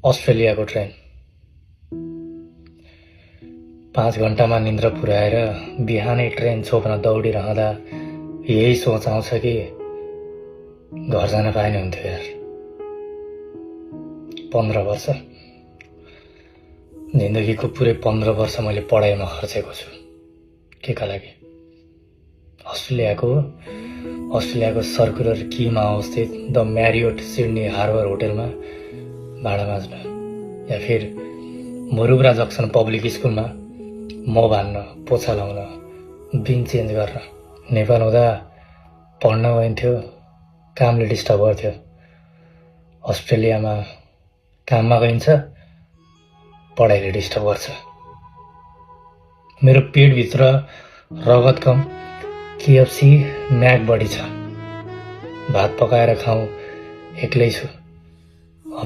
अस्ट्रेलियाको ट्रेन 5 घण्टामा निन्द्रा पुर्याएर बिहानै ट्रेन छोप्न दौडिरहँदा यही सोच आउँछ कि घर जान पाएन हुन्थ्यो यार। 15 वर्ष जिन्दगीको पुरै 15 वर्ष मैले पढाइमा खर्चेको छु। केका लागि? अस्ट्रेलियाको सर्कुलर कीमा अवस्थित द म्यारियोट सिडनी हार्बर होटलमा भाडा माझ्न, या फिर मरुब्रा जक्सन पब्लिक स्कुलमा म भान्न, पोछा लाउन, बिन चेन्ज गर्न। नेपाल हुँदा पढ्न गइन्थ्यो, कामले डिस्टर्ब गर्थ्यो। अस्ट्रेलियामा काममा गइन्छ, पढाइले डिस्टर्ब गर्छ। मेरो पेटभित्र रगत कम, KFC, म्याक बढी छ। भात पकाएर खाउँ, एक्लै छु।